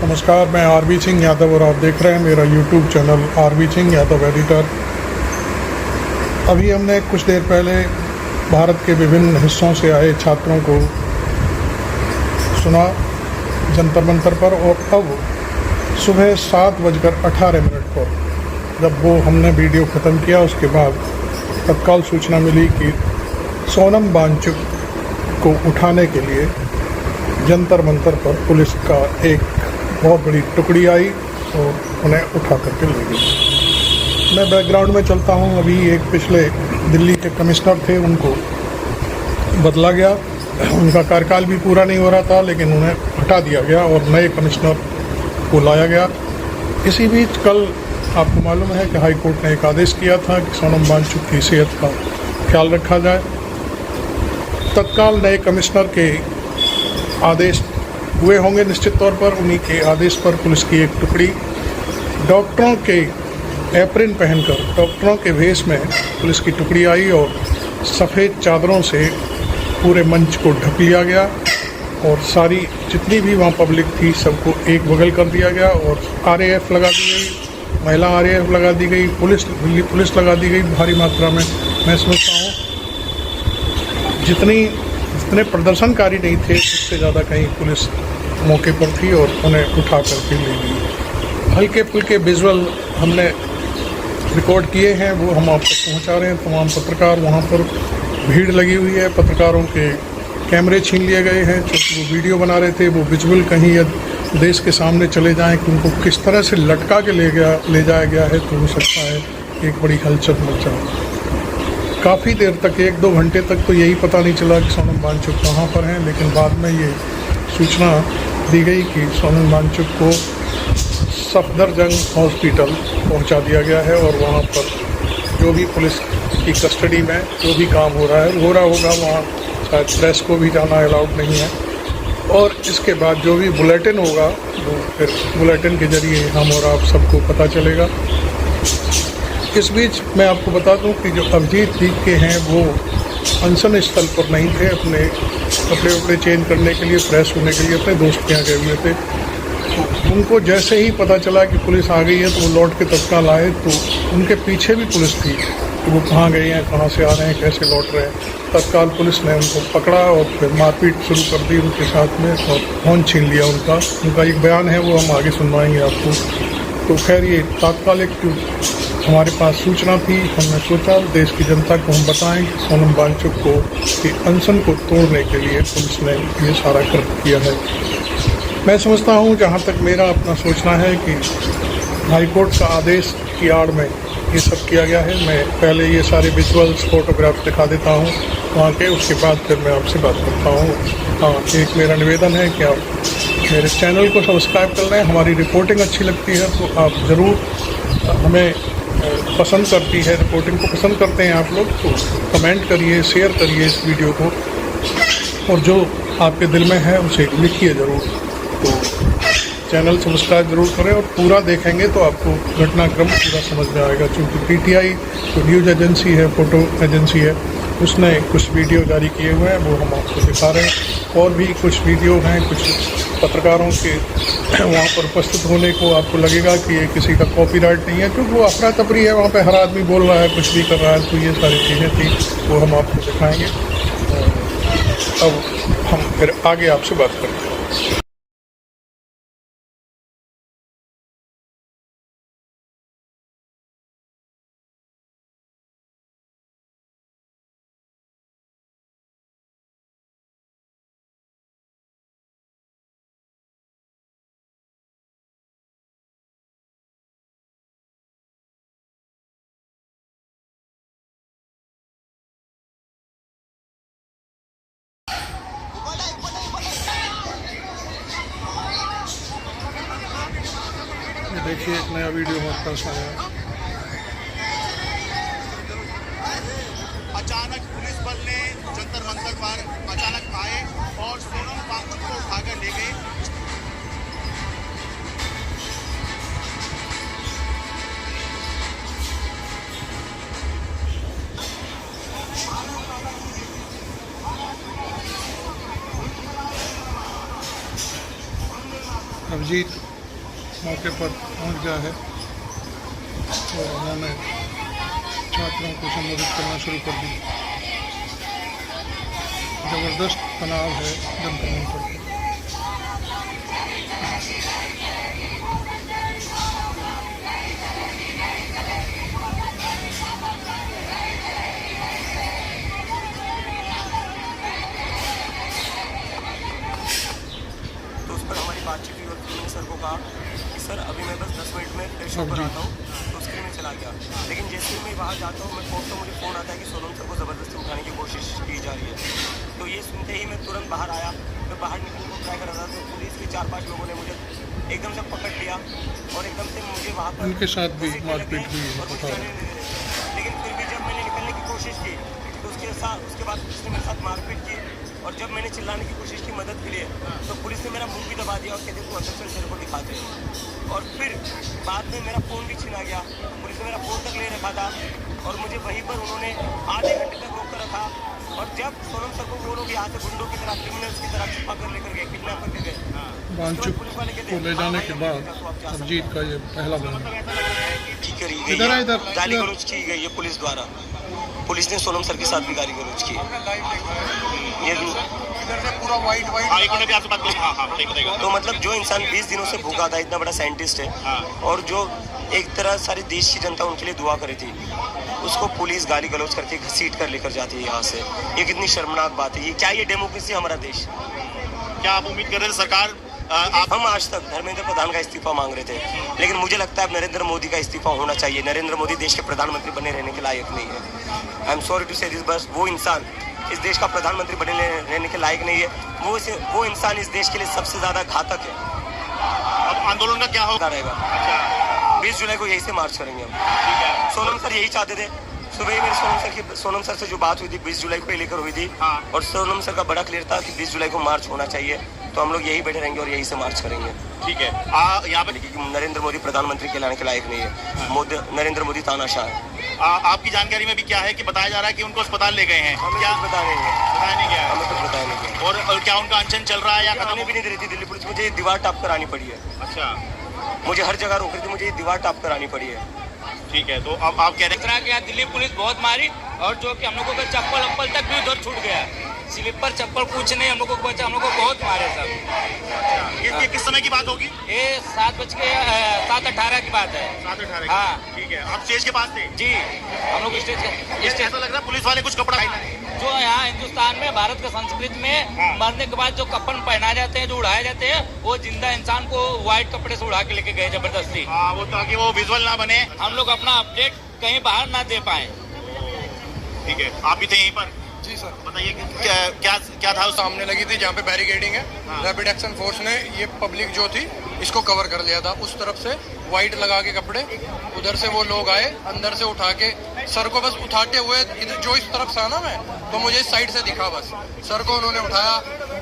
नमस्कार, मैं आरबी सिंह यादव और आप देख रहे हैं मेरा YouTube channel RB Singh Yadav editor. अभी हमने कुछ देर पहले भारत के विभिन्न हिस्सों से आए छात्रों को सुना जंतर मंतर पर, और अब सुबह 7:18 पर जब वो हमने वीडियो ख़त्म किया उसके बाद तत्काल सूचना मिली कि सोनम वांगचुक को उठाने के लिए जंतर मंतर पर पुलिस का एक बहुत बड़ी टुकड़ी आई और उन्हें उठा करके ले गई। मैं बैकग्राउंड में चलता हूँ। अभी एक पिछले दिल्ली के कमिश्नर थे, उनको बदला गया। उनका कार्यकाल भी पूरा नहीं हो रहा था, लेकिन उन्हें हटा दिया गया और नए कमिश्नर को लाया गया। इसी बीच कल आपको मालूम है कि हाई कोर्ट ने एक आदेश किया था कि सोनम वांगचुक की सेहत का ख्याल रखा जाए। तत्काल नए कमिश्नर के आदेश हुए होंगे निश्चित तौर पर। उन्हीं के आदेश पर पुलिस की एक टुकड़ी डॉक्टरों के एप्रिन पहनकर, डॉक्टरों के भेष में पुलिस की टुकड़ी आई और सफ़ेद चादरों से पूरे मंच को ढक लिया गया और सारी जितनी भी वहाँ पब्लिक थी सबको एक बगल कर दिया गया और आरएएफ लगा दी गई, महिला आरएएफ लगा दी गई, दिल्ली पुलिस लगा दी गई भारी मात्रा में। मैं समझता हूँ जितने प्रदर्शनकारी नहीं थे उससे ज़्यादा कहीं पुलिस मौके पर थी और उन्हें उठा करके ले गई। हल्के फुल्के विजुअल हमने रिकॉर्ड किए हैं, वो हम आप तक पहुँचा रहे हैं। तमाम पत्रकार वहाँ पर, भीड़ लगी हुई है, पत्रकारों के कैमरे छीन लिए गए हैं। क्योंकि वो वीडियो बना रहे थे, वो विजुअल कहीं देश के सामने चले जाएं कि उनको किस तरह से लटका के ले जाया गया है, तो हो सकता है एक बड़ी हलचल मच जाए। काफ़ी देर तक, 1-2 घंटे तक तो यही पता नहीं चला कि सोनम वांगचुक कहाँ पर हैं, लेकिन बाद में ये सूचना दी गई कि सोनम वांगचुक को सफदरजंग हॉस्पिटल पहुंचा दिया गया है और वहां पर जो भी पुलिस की कस्टडी में जो भी काम हो रहा होगा। वहाँ शायद प्रेस को भी जाना अलाउड नहीं है। और इसके बाद जो भी बुलेटिन होगा वो फिर बुलेटिन के ज़रिए हम और आप सबको पता चलेगा। इस बीच मैं आपको बता दूं कि जो अभिजीत दीप के हैं वो अनशन स्थल पर नहीं थे, अपने कपड़े चेंज करने के लिए, फ्रेश होने के लिए अपने दोस्त के यहाँ गए हुए थे। तो उनको जैसे ही पता चला कि पुलिस आ गई है तो वो लौट के तत्काल आए। तो उनके पीछे भी पुलिस थी कि वो कहाँ गए हैं, कहाँ से आ रहे हैं, कैसे लौट रहे हैं। तत्काल पुलिस ने उनको पकड़ा और फिर मारपीट शुरू कर दी उनके साथ में और फोन छीन लिया उनका एक बयान है, वो हम आगे सुनवाएंगे आपको। तो खैर ये तात्कालिक हमारे पास सूचना थी, हमने सोचा देश की जनता को हम बताएं कि सोनम वांगचुक को कि अनशन को तोड़ने के लिए पुलिस ने ये सारा कर्म किया है। मैं समझता हूँ, जहाँ तक मेरा अपना सोचना है, कि हाईकोर्ट का आदेश की आड़ में ये सब किया गया है। मैं पहले ये सारे विजुअल्स, फोटोग्राफ दिखा देता हूँ वहाँ के, उसके बाद फिर मैं आपसे बात करता हूँ। हाँ, एक मेरा निवेदन है कि आप मेरे चैनल को सब्सक्राइब कर लें। हमारी रिपोर्टिंग अच्छी लगती है तो आप ज़रूर, हमें पसंद करती है, रिपोर्टिंग को पसंद करते हैं आप लोग, तो कमेंट करिए, शेयर करिए इस वीडियो को, और जो आपके दिल में है उसे लिखिए ज़रूर। तो चैनल सब्सक्राइब ज़रूर करें और पूरा देखेंगे तो आपको घटनाक्रम पूरा समझ में आएगा। क्योंकि पीटीआई जो न्यूज़ एजेंसी है, फ़ोटो एजेंसी है, उसने कुछ वीडियो जारी किए हुए हैं, वो हम आपको दिखा रहे हैं। और भी कुछ वीडियो हैं, कुछ पत्रकारों के वहाँ पर उपस्थित होने को आपको लगेगा कि ये किसी का कॉपीराइट नहीं है, क्योंकि वो अफरा तफरी है, वहाँ पे हर आदमी बोल रहा है, कुछ भी कर रहा है। तो ये सारी चीज़ें थी, वो हम आपको दिखाएंगे। अब हम फिर आगे आपसे बात करते हैं। देखिए, एक नया वीडियो हमारे पास आया है। अचानक पुलिस बल ने जंतर मंतर पर अचानक आए और सोनम वांगचुक को उठाकर ले गए। अभिजीत मौके पर पहुंच गया है और उन्होंने छात्रों को संबोधित करना शुरू कर दी। ज़बरदस्त तनाव है जंतर मंतर पर। तो उस पर हमारी बातचीत हुई और फिर मैंने सर को कहा कि सर अभी मैं बस 10 मिनट में फ्रेश होकर आता हूँ, तो उसके लिए मैं चला गया। लेकिन जैसे ही मैं वहाँ जाता हूँ मैं तो मुझे फ़ोन आता है कि सोनम सर को ज़बरदस्ती उठाने की कोशिश की जा रही है। तो ये सुनते ही मैं तुरंत बाहर आया। मैं बाहर निकलने को ट्राई कर रहा था तो पुलिस के 4-5 लोगों ने मुझे एकदम से पकड़ लिया और एकदम से मुझे वहाँ पर उनके साथ भी घसीटने मारपीट लगे हुई है, और मुझे बता जाने रहे हैं। नहीं दे रहे थे। लेकिन फिर भी जब मैंने निकलने की कोशिश की तो उसके बाद पुलिस ने मेरे साथ मारपीट की और जब मैंने चिल्लाने की कोशिश की मदद के लिए तो पुलिस ने मेरा मुंह भी दबा दिया और कहते तू अंदर चल तेरे को दिखाते हैं। और फिर बाद में मेरा फ़ोन भी छीना गया। पुलिस ने मेरा फ़ोन तक ले रखा था और मुझे वहीं पर उन्होंने आधे घंटे तक रोक कर रखा। और जब सोनम सर को वो लोग यहाँ से गुंडों की तरह क्रिमिनल्स की तरह छिपा कर लेकर गए, किडनैप करके गए, वांछुक को ले जाने के बाद अभिजीत का ये पहला बयान। की करी गई इधर है, आ, इधर, गाली इधर। गलौज की गई है पुलिस द्वारा। पुलिस ने सोनम सर के साथ भी गाली गलौज की। ये पूरा वाइट वाइट हाँ, एक मिनट आपसे बात करूँ। हाँ हाँ बताइएगा। तो मतलब जो इंसान 20 दिनों से भूखा था, इतना बड़ा साइंटिस्ट है और जो एक तरह सारे देश की जनता उनके लिए दुआ करी थी, उसको पुलिस गाली गलौज करके घसीट कर लेकर जाती है यहाँ से। ये कितनी शर्मनाक बात है। ये क्या ये डेमोक्रेसी हमारा देश? क्या आप उम्मीद कर रहे थे सरकार हम आज तक धर्मेंद्र प्रधान का इस्तीफा मांग रहे थे, लेकिन मुझे लगता है अब नरेंद्र मोदी का इस्तीफा होना चाहिए। नरेंद्र मोदी देश के प्रधानमंत्री बने रहने के लायक नहीं है। आई एम सॉरी टू से दिस, बस वो इंसान इस देश का प्रधानमंत्री बने रहने के लायक नहीं है। वो इंसान इस देश के लिए सबसे ज्यादा घातक है। अब आंदोलन का क्या होगा रहेगा 20 जुलाई को यही से मार्च करेंगे हम। सोनम सर यही चाहते थे। सुबह ही मेरे सोनम सर से जो बात हुई थी 20 जुलाई को लेकर हुई थी और सोनम सर का बड़ा क्लियर था कि 20 जुलाई को मार्च होना चाहिए। तो हम लोग यही बैठे रहेंगे और यही से मार्च करेंगे। ठीक है। यहाँ पे क्योंकि नरेंद्र मोदी प्रधानमंत्री कहलाने के लायक नहीं है। नरेंद्र मोदी तानाशाह है। आपकी जानकारी में भी क्या है कि बताया जा रहा है कि उनको अस्पताल ले गए हैं? हमें क्या बताया नहीं है, बताया नहीं गया है। हमें कुछ बताया नहीं गया। और क्या उनका अनशन चल रहा है या खत्म? भी नहीं दे रही थी दिल्ली पुलिस। मुझे ये दीवार टॉप करानी पड़ी है। अच्छा, मुझे हर जगह रोक रही थी, मुझे ये दीवार टॉप करानी पड़ी है। ठीक है। तो अब आप कह रहे तरह के यहाँ दिल्ली पुलिस बहुत मारी और जो कि हम लोगों का चप्पल अप्पल तक भी उधर छूट गया। स्लीपर चप्पल कुछ नहीं हम लोगों को बचा, हम लोग को बहुत मारे सब। ये किस समय की बात होगी? ये 7:18 की बात है। 7:18। हाँ। ठीक है। आप स्टेज के पास थे? जी, हम लोग स्टेज ऐसा लग रहा है पुलिस वाले कुछ कपड़ा जो यहाँ हिंदुस्तान में भारत के संस्कृति में मरने के बाद जो कफन पहनाए जाते हैं, जो उड़ाए जाते हैं, वो जिंदा इंसान को व्हाइट कपड़े से उड़ा के लेके गए जबरदस्ती। हाँ, वो ताकि वो विजुअल ना बने, हम लोग अपना अपडेट कहीं बाहर ना दे पाए। ठीक है। आप भी थे यहीं पर? जी सर। बताइए क्या था उस सामने लगी थी जहाँ पे बैरिकेडिंग है। रैपिड एक्शन फोर्स ने ये पब्लिक जो थी इसको कवर कर लिया था। उस तरफ से वाइट लगा के कपड़े, उधर से वो लोग आए, अंदर से उठा के सर को बस उठाते हुए जो इस तरफ से आना मैं तो मुझे इस साइड से दिखा, बस सर को उन्होंने उठाया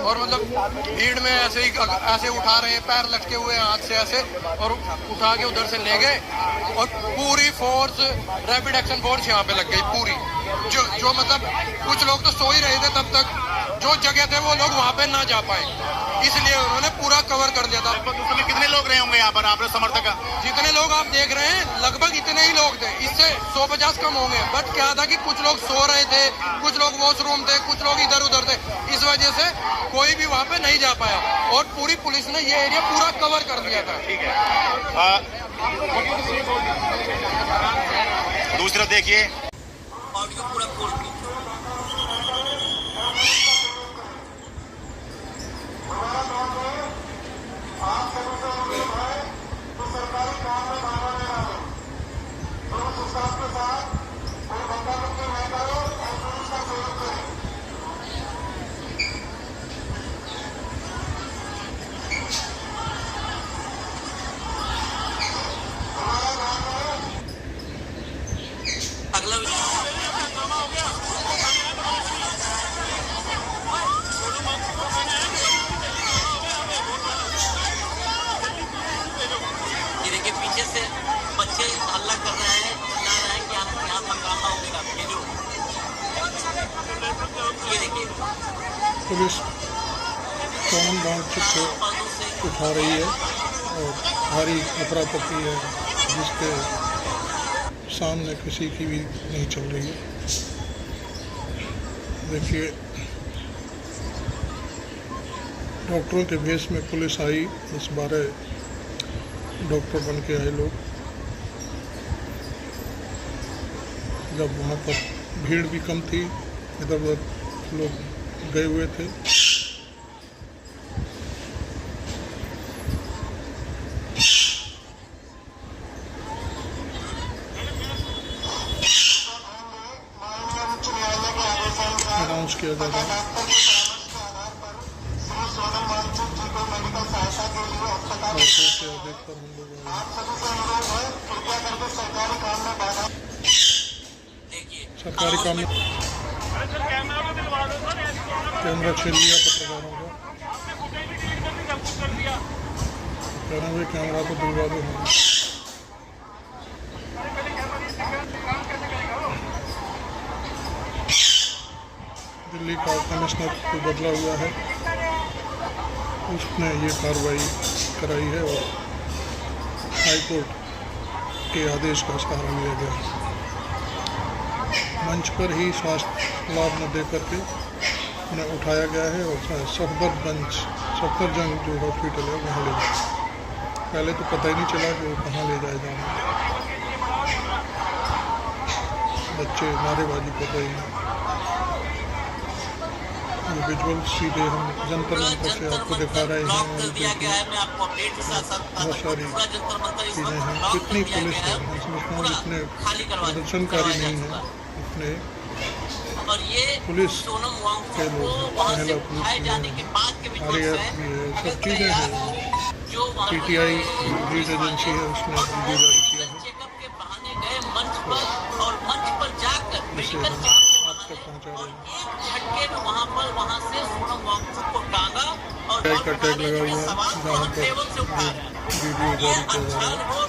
और मतलब भीड़ में ऐसे उठा रहे हैं, पैर लटके हुए हाथ से ऐसे, और उठा के उधर से ले गए और पूरी फोर्स रैपिड एक्शन फोर्स यहाँ पे लग गई पूरी। जो मतलब कुछ लोग तो सो ही रहे थे तब तक, जो जगह थे वो लोग वहाँ पे ना जा पाए, इसलिए उन्होंने पूरा कवर कर दिया था। उस समय कितने लोग रहे होंगे यहाँ पर आपके समर्थक? जितने लोग आप देख रहे हैं लगभग इतने ही लोग थे, इससे 150 कम होंगे। बट क्या था कि कुछ लोग सो रहे थे, कुछ लोग वॉशरूम थे, कुछ लोग इधर उधर थे, इस वजह से कोई भी वहाँ पे नहीं जा पाया और पूरी पुलिस ने ये एरिया पूरा कवर कर दिया था। ठीक है। दूसरा देखिए, ऑडियो पूरा पोस्ट अगला ये देखिए पीछे से बच्चे हल्ला कर रहे हैं, चिल्ला रहे हैं कि यहाँ हंगामा होगा। ये देखिए पुलिस सोनम वांछुक को उठा रही है और भारी अफरा तफरी है जिसके सामने किसी की भी नहीं चल रही है। देखिए डॉक्टरों के भेष में पुलिस आई, 10-12 डॉक्टर बन के आए लोग। जब वहाँ पर भीड़ भी कम थी, इधर उधर लोग गए हुए थे। अनाउंस किया जा रहा है के आदेश पर हम लोग सरकारी काम में कैमरा छीन लिया पत्रकारों का, कह रहे हैं कैमरा तो दिलवा दो। दिल्ली का कमिश्नर को बदला हुआ है, उसने ये कार्रवाई कराई है और हाईकोर्ट के आदेश का सहारा लिया गया। मंच पर ही स्वास्थ्य लाभ न दे करके उन्हें उठाया गया है और सफदरजंग जो हॉस्पिटल है वहाँ ले जाया। पहले तो पता ही नहीं चला कि वो कहाँ ले जाए जाना। बच्चे नारेबाजी कर रहे हैं। ये विजुअल सीधे हम जंतर मंतर से आपको दिखा रहे हैं और बहुत सारी चीज़ें हैं। कितनी पुलिस है, मैं समझता हूँ जितने प्रदर्शनकारी नहीं हैं उतने पुलिस के लोग, महिला पुलिस भी है, RAF भी है, सब चीज़ें हैं। PTI न्यूज़ एजेंसी है, उसने वीडियो जारी किया है जिसे हम आप तक पहुँचा रहे हैं। का टैग लगा हुआ है जहाँ पर वीडियो जारी किया जा रहा है।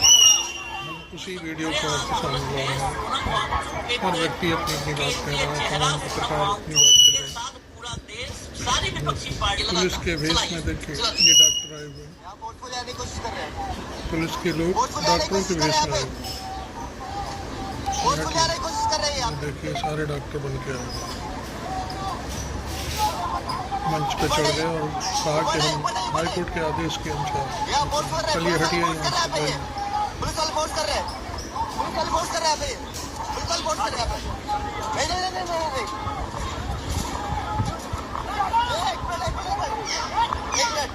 हम उसी वीडियो को आपके सामने ला रहे हैं। हर व्यक्ति अपनी अपनी बात कह रहा है, तमाम पत्रकार अपनी बात कर रहे हैं। पुलिस के भेष में देखिए ये डॉक्टर आए हुए हैं, पुलिस के लोग डॉक्टरों के भेष में आए हुए हैं। देखिए सारे डॉक्टर बन के आए हुए मंच पे चढ़ गए और कहा कि हम हाईकोर्ट के आदेश के अनुसार चलिए हटिए यहाँ से। पुलिस वाले फोर्स कर रहे हैं, पुलिस वाले फोर्स कर रहे हैं, पुलिस वाले फोर्स कर रहे हैं। नहीं नहीं नहीं नहीं नहीं, एक मिनट।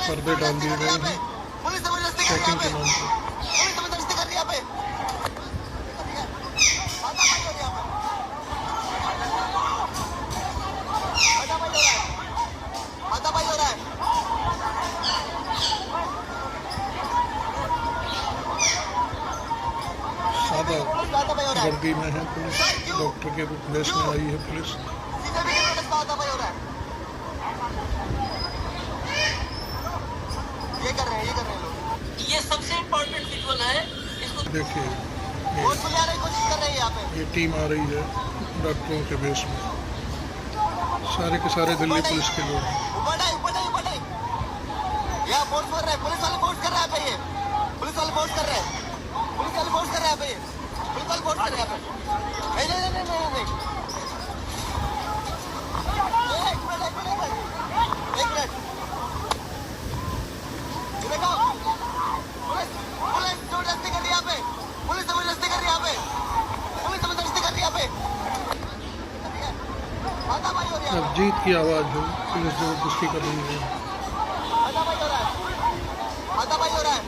पर्दे डाल दिए गए हैं चेकिंग के नाम पर। पुलिस जबरदस्ती कर रही है यहाँ पे। हाथापाई हो रहा है। सादा वर्दी में है पुलिस, डॉक्टर के भेष में आई है पुलिस। ये कर रहे हैं लोग। ये सबसे इम्पोर्टेंट विजुअल है। इसको देखिए कोशिश कर रहे हैं यहाँ पे। ये टीम आ रही है डॉक्टरों के भेष में, सारे के सारे दिल्ली पुलिस के लोग हैं। यहाँ फोर्स कर रहे हैं, पुलिस वाले फोर्स कर रहे हैं पे, ये पुलिस वाले फोर्स कर रहे हैं, पुलिस वाले फोर्स कर रहे हैं पे, पुलिस वाले फोर्स कर रहे हैं पे। नहीं नहीं नहीं नहीं नहीं, एक मिनट। देखो पुलिस जबरदस्ती कर रही है यहाँ पे, पुलिस जबरदस्ती कर रही है यहाँ पे, पुलिस जबरदस्ती कर रही है यहाँ पे। हाथापाई हो रही है। अब जीत की आवाज़ है, पुलिस जबरदस्ती कर रही है। हाथापाई हो रहा है, हाथापाई हो रहा है।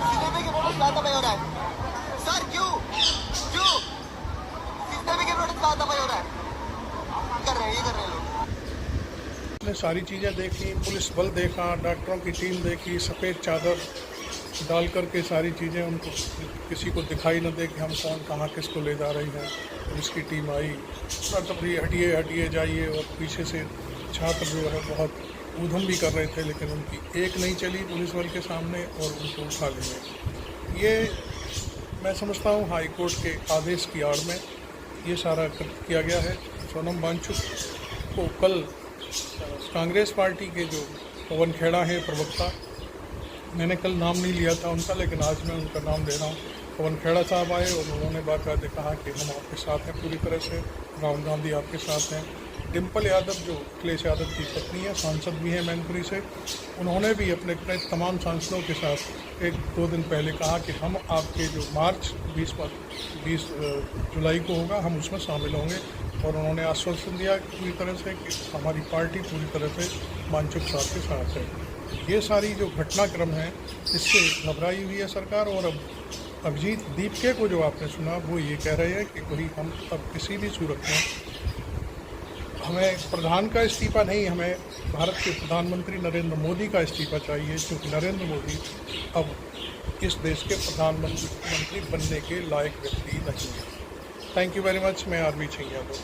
सीसीटीवी की फुटेज का हाथापाई हो रहा है। सर क्यों सीसीटीवी की फुटेज का हाथापाई हो रहा है। कर रहे हैं लोग। ने सारी चीज़ें देखी, पुलिस बल देखा, डॉक्टरों की टीम देखी, सफ़ेद चादर डाल करके सारी चीज़ें, उनको किसी को दिखाई न दे कि हम कौन कहाँ किसको ले जा रही हैं। पुलिस की टीम आई, तभी हटिए हटिए जाइए, और पीछे से छात्र जो है बहुत ऊधम भी कर रहे थे, लेकिन उनकी एक नहीं चली पुलिस बल के सामने और उनको उठा ले गए। ये मैं समझता हूँ हाई कोर्ट के आदेश की आड़ में ये सारा किया गया है। सोनम वांगचुक को कल कांग्रेस पार्टी के जो पवन खेड़ा है प्रवक्ता, मैंने कल नाम नहीं लिया था उनका, लेकिन आज मैं उनका नाम ले रहा हूँ। पवन खेड़ा साहब आए और उन्होंने बाकायदे कहा कि हम आपके साथ हैं पूरी तरह से, राहुल गांधी आपके साथ हैं। डिम्पल यादव जो अखिलेश यादव की पत्नी है, सांसद भी हैं मैनपुरी से, उन्होंने भी अपने तमाम सांसदों के साथ 1-2 दिन पहले कहा कि हम आपके जो मार्च 20 जुलाई को होगा हम उसमें शामिल होंगे। और उन्होंने आश्वासन दिया पूरी तरह से कि हमारी पार्टी पूरी तरह से वांगचुक साहब के साथ है। ये सारी जो घटनाक्रम है इससे घबराई हुई है सरकार। और अब अभिजीत दीपके को जो आपने सुना वो ये कह रहे हैं कि कोई हम अब किसी भी सूरत में हमें प्रधान का इस्तीफा नहीं, हमें भारत के प्रधानमंत्री नरेंद्र मोदी का इस्तीफा चाहिए, क्योंकि नरेंद्र मोदी अब इस देश के प्रधानमंत्री बनने के लायक व्यक्ति नहीं है। Thank you very much. मैं आरवी सिंह यादव।